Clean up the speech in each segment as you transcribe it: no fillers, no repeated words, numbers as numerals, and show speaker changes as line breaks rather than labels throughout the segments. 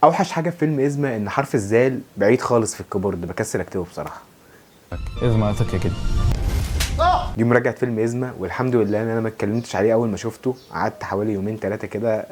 اوحش حاجه في فيلم ازمه ان حرف الزال بعيد خالص في الكيبورد، بكسل اكتبه بصراحه.
ازمه قالتك كده.
دي مراجعه فيلم ازمه، والحمد لله ان انا ما اتكلمتش عليه اول ما شفته. قعدت حوالي يومين ثلاثه كده،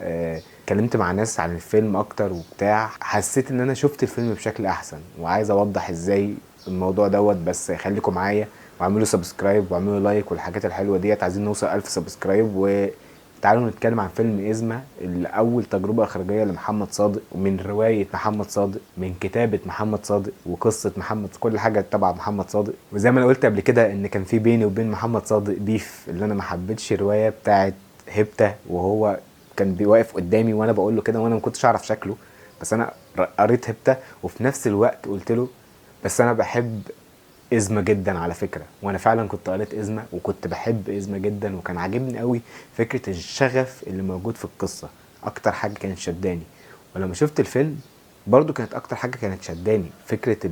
اتكلمت مع ناس عن الفيلم اكتر وبتاع. حسيت ان انا شفت الفيلم بشكل احسن، وعايز اوضح ازاي الموضوع دوت. بس خليكم معايا واعملوا سبسكرايب واعملوا لايك والحاجات الحلوه ديت. عايزين نوصل 1000 سبسكرايب. وتعالوا نتكلم عن فيلم إزمة، اللي أول تجربة إخراجية لمحمد صادق، ومن رواية محمد صادق، من كتابة محمد صادق، وقصة محمد، كل حاجة تبع محمد صادق. وزي ما أنا قلت قبل كده إن كان في بيني وبين محمد صادق بيف، اللي أنا ما حبيتش الرواية بتاعت هبتة، وهو كان بيوقف قدامي وانا بقول له كده، وانا ما كنتش اعرف شكله. بس انا قريت هبته، وفي نفس الوقت قلت له بس انا بحب إزمة جدا على فكرة. وانا فعلا كنت قريت إزمة وكنت بحب إزمة جدا، وكان عاجبني قوي فكرة الشغف اللي موجود في القصة. اكتر حاجة كانت شداني. ولما شفت الفيلم برضو كانت اكتر حاجة كانت شداني فكرة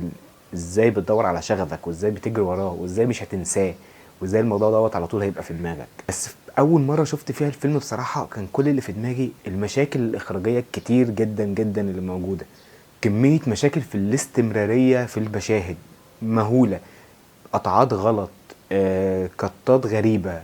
ازاي بتدور على شغفك، وازاي بتجري وراه، وازاي مش هتنساه، وازاي الموضوع دوت على طول هيبقى في دماغك. بس اول مرة شفت فيها الفيلم بصراحة كان كل اللي في دماغي المشاكل الاخراجية الكتير جدا جدا اللي موجودة. كمية مشاكل في الاستمرارية في المشاهد مهولة. قطعات غلط، قطات غريبة،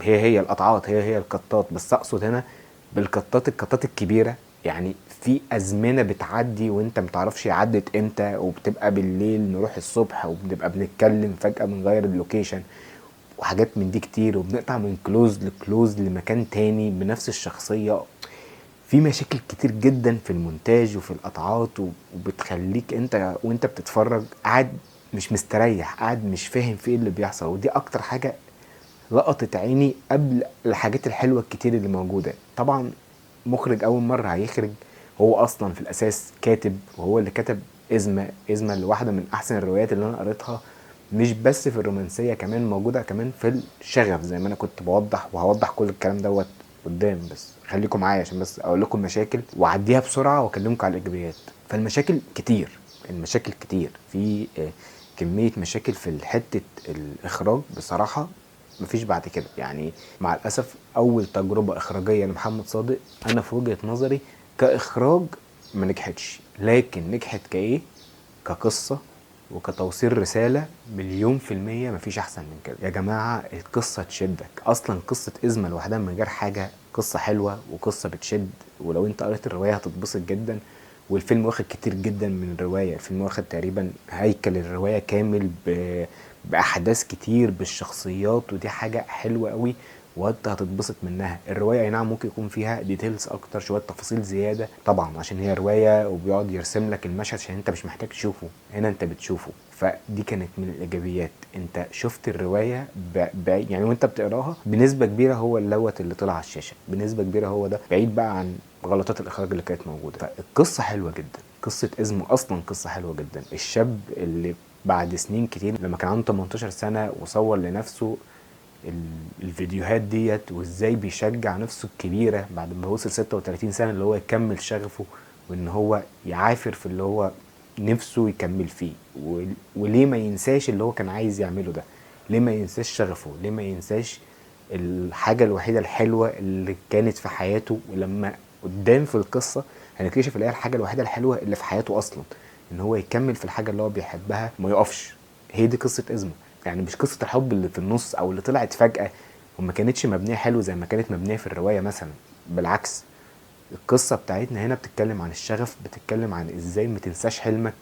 هي القطعات، هي القطات. بس اقصد هنا بالقطات، القطات الكبيرة. يعني في ازمنة بتعدي وانت متعرفش عدت امتى، وبتبقى بالليل نروح الصبح، وبنبقى بنتكلم فجأة بنغير اللوكيشن، وحاجات من دي كتير. وبنقطع من كلوز لكلوز لمكان تاني بنفس الشخصية. في مشاكل كتير جدا في المونتاج وفي القطعات، وبتخليك انت وانت بتتفرج قاعد مش مستريح، قاعد مش فاهم في ايه اللي بيحصل. ودي اكتر حاجة لقطت عيني قبل الحاجات الحلوة الكتير اللي موجودة. طبعا مخرج اول مرة هيخرج، هو اصلا في الاساس كاتب، وهو اللي كتب إزمة. إزمة اللي واحدة من احسن الروايات اللي انا قريتها، مش بس في الرومانسية، كمان موجودة كمان في الشغف، زي ما انا كنت بوضح وهوضح كل الكلام دوت قدام. بس خليكم معايا عشان بس اقول لكم المشاكل واعديها بسرعة واكلمكم على الايجابيات. فالمشاكل كتير، المشاكل كتير في كمية مشاكل في حتة الاخراج بصراحة. مفيش بعد كده يعني. مع الاسف اول تجربة اخراجية لمحمد صادق، انا في وجهة نظري كاخراج ما نجحتش، لكن نجحت كايه؟ كقصة وكتوصيل رسالة. مليون في المية مفيش أحسن من كده يا جماعة. القصة تشدك أصلا، قصة إزمة لوحدها من غير حاجة قصة حلوة وقصة بتشد. ولو أنت قريت الرواية هتتبسط جدا. والفيلم واخد كتير جدا من الرواية. الفيلم واخد تقريبا هيكل الرواية كامل بأحداث كتير بالشخصيات، ودي حاجة حلوة قوي وانت هتتبسط منها. الروايه اي نعم ممكن يكون فيها ديتيلز اكتر، شويه تفاصيل زياده طبعا عشان هي روايه، وبيقعد يرسم لك المشهد عشان انت مش محتاج تشوفه، هنا انت بتشوفه. فدي كانت من الايجابيات. انت شفت الروايه يعني وانت بتقراها بنسبه كبيره هو اللوت اللي طلع على الشاشه، بنسبه كبيره هو ده، بعيد بقى عن غلطات الاخراج اللي كانت موجوده. فالقصه حلوه جدا، قصه إزمه اصلا قصه حلوه جدا. الشاب اللي بعد سنين كتير لما كان عنده 18 سنه وصور لنفسه الفيديوهات ديت، وازاي بيشجع نفسه الكبيره بعد ما وصل 36 سنه اللي هو يكمل شغفه، وان هو يعافر في اللي هو نفسه يكمل فيه. وليه ما ينساش اللي هو كان عايز يعمله ده؟ ليه ما ينساش شغفه؟ ليه ما ينساش الحاجة الوحيدة الحلوة اللي كانت في حياته؟ ولما قدام في القصة هنكتشف اللي هي الحاجة الوحيدة الحلوة اللي في حياته أصلا، إن هو يكمل في الحاجة اللي هو بيحبها وما يقفش. هي دي قصة إزمة. يعني مش قصة الحب اللي في النص أو اللي طلعت فجأة وما كانتش مبنية حلو زي ما كانت مبنية في الرواية مثلا. بالعكس، القصة بتاعتنا هنا بتتكلم عن الشغف، بتتكلم عن ازاي ما تنساش حلمك،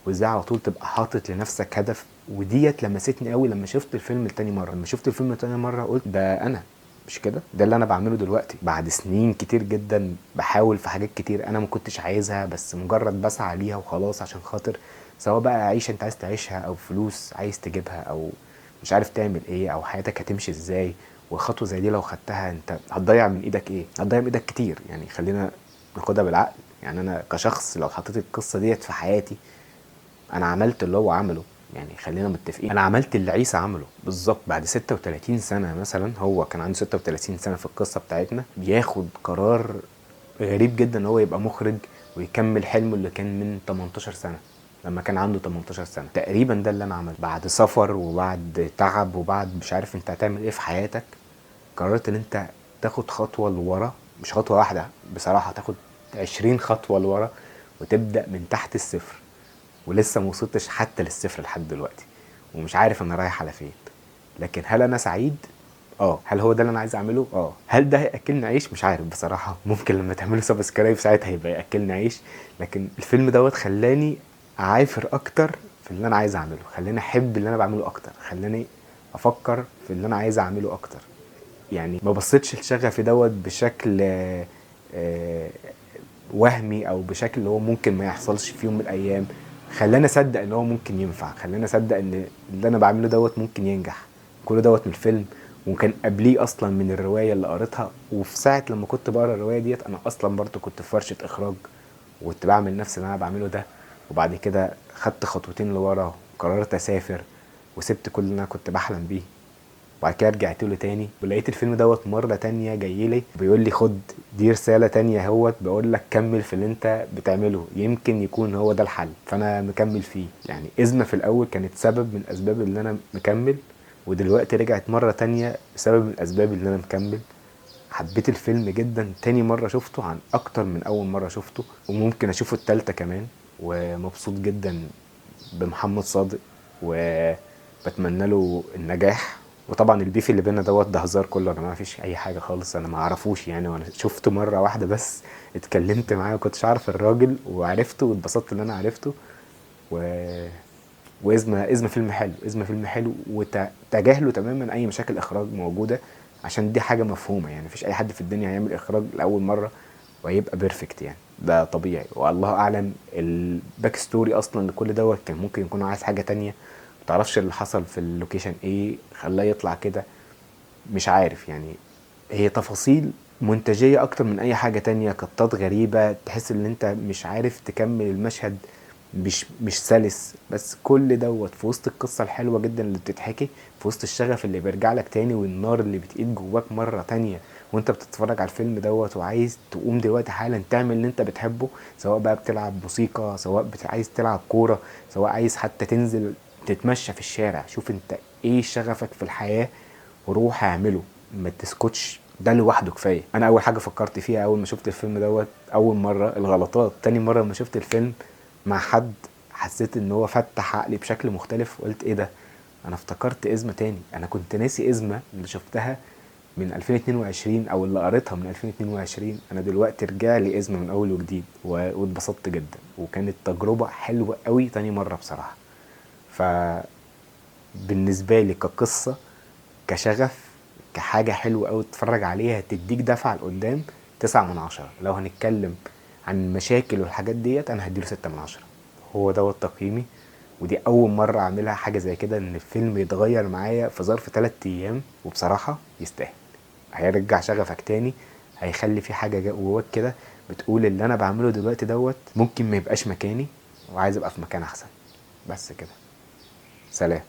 وازاي على طول تبقى حاطط لنفسك هدف. وديت لمستني قوي لما شفت الفيلم التاني مرة. لما شفت الفيلم التاني مرة قلت ده انا، مش كده؟ ده اللي انا بعمله دلوقتي بعد سنين كتير جدا بحاول في حاجات كتير انا ما كنتش عايزها، بس مجرد بسعى ليها وخلاص عشان خاطر سواء بقى عيشة انت عايز تعيشها، او فلوس عايز تجيبها، او مش عارف تعمل ايه، او حياتك هتمشي ازاي. وخطوه زي دي لو خدتها انت هتضيع من ايدك ايه؟ هتضيع من ايدك كتير. يعني خلينا ناخدها بالعقل. يعني انا كشخص لو حطيت القصه ديت في حياتي، انا عملت اللي هو عمله. يعني خلينا متفقين، انا عملت اللي عيسى عمله بالظبط. بعد 36 سنه مثلا، هو كان عنده 36 سنه في القصه بتاعتنا، بياخد قرار غريب جدا ان هو يبقى مخرج ويكمل حلمه اللي كان من 18 سنه. لما كان عنده 18 سنه تقريبا، ده اللي انا عملته بعد سفر وبعد تعب وبعد مش عارف انت هتعمل ايه في حياتك. قررت ان انت تاخد خطوة لورا، مش خطوة واحدة بصراحة، تاخد 20 خطوة لورا، وتبدا من تحت الصفر، ولسه ما وصلتش حتى للصفر لحد دلوقتي، ومش عارف انا رايح على فين. لكن هل انا سعيد؟ هل هو ده اللي انا عايز اعمله؟ هل ده هياكلني عيش؟ مش عارف بصراحه، ممكن لما تعملوا سبسكرايب ساعتها هيبقى ياكلني عيش. لكن الفيلم دوت خلاني اعافر اكتر في اللي انا عايز اعمله، خلاني احب اللي انا بعمله اكتر، خلاني افكر في اللي انا عايز اعمله اكتر. يعني ما بصيتش لشغفي دوت بشكل آه، وهمي، او بشكل اللي هو ممكن ما يحصلش في يوم من الايام. خلاني اصدق ان هو ممكن ينفع، خلاني اصدق ان اللي انا بعمله دوت ممكن ينجح. كل دوت من الفيلم، وكان قبليه اصلا من الروايه اللي قريتها. وفي ساعه لما كنت بقرا الروايه ديت انا اصلا برضو كنت في ورشه اخراج، وكنت بعمل نفس اللي انا بعمله ده. وبعد كده خدت خطوتين لورا وقررت اسافر، وسبت كل اللي انا كنت بحلم بيه. وبعد كده رجعت له تاني، ولقيت الفيلم دوت مرة تانية جاي لي بيقول لي خد دي رسالة تانية اهوت، بقول لك كمل في اللي انت بتعمله، يمكن يكون هو ده الحل. فانا مكمل فيه. يعني إزمة في الاول كانت سبب من اسباب اللي انا مكمل، ودلوقتي رجعت مرة تانية بسبب من الاسباب اللي انا مكمل. حبيت الفيلم جدا تاني مرة شفته عن اكتر من اول مرة شفته، وممكن اشوفه التالتة كمان. ومبسوط جدا بمحمد صادق، وبتمنى له النجاح. وطبعا البيف اللي بينا دوت ده هزار كله، انا ما فيش اي حاجه خالص، انا ما اعرفوش يعني، وانا شفته مره واحده بس، اتكلمت معاه وكنتش عارف الراجل، وعرفته واتبسطت ان انا عرفته. و وإزمة فيلم حلو، إزمة فيلم حلو، وتجاهلوا تماما اي مشاكل اخراج موجوده، عشان دي حاجه مفهومه. يعني مفيش اي حد في الدنيا هيعمل اخراج لاول مره وهيبقى بيرفكت، يعني ده طبيعي. والله اعلم الباك ستوري اصلا لكل دوت كان ممكن يكون عايز حاجه تانية، متعرفش اللي حصل في اللوكيشن ايه خلاه يطلع كده، مش عارف يعني. هي تفاصيل منتجية اكتر من اي حاجة تانية، قطات غريبة، تحس ان انت مش عارف تكمل المشهد، مش سلس. بس كل دوت في وسط القصة الحلوة جدا اللي بتتحكي، في وسط الشغف اللي بيرجع لك تاني، والنار اللي بتقيد جواك مرة تانية وانت بتتفرج على الفيلم دوت، وعايز تقوم دلوقتي حالا تعمل اللي انت بتحبه، سواء بقى بتلعب موسيقى، سواء عايز تلعب كورة، سواء عايز حتى تنزل تتمشى في الشارع. شوف انت ايه شغفك في الحياة وروح اعمله، ما تسكتش، ده لوحده كفايه. انا اول حاجه فكرت فيها اول ما شفت الفيلم دوت اول مره الغلطات، تاني مره لما شفت الفيلم مع حد حسيت ان هو فتح عقلي بشكل مختلف، وقلت ايه ده، انا افتكرت إزمة تاني، انا كنت ناسي إزمة اللي شفتها من 2022 او اللي قريتها من 2022. انا دلوقتي رجع لي إزمة من اول وجديد، واتبسطت جدا، وكانت تجربة حلوة قوي تاني مرة بصراحة. فبالنسبة لي كقصة، كشغف، كحاجة حلوة قوي تتفرج عليها تديك دفعة لقدام، 9/10. لو هنتكلم عن المشاكل والحاجات ديت انا هديله 6/10. هو دوت تقييمي. ودي اول مرة اعملها حاجة زي كده، ان الفيلم يتغير معايا في ظرف 3 ايام، وبصراحة يستاهل. هيرجع شغفك تاني، هيخلي في حاجة جواك كده بتقول اللي انا بعمله دلوقتي دوت ممكن ما يبقاش مكاني، وعايز ابقى في مكان احسن. بس كده، سلام.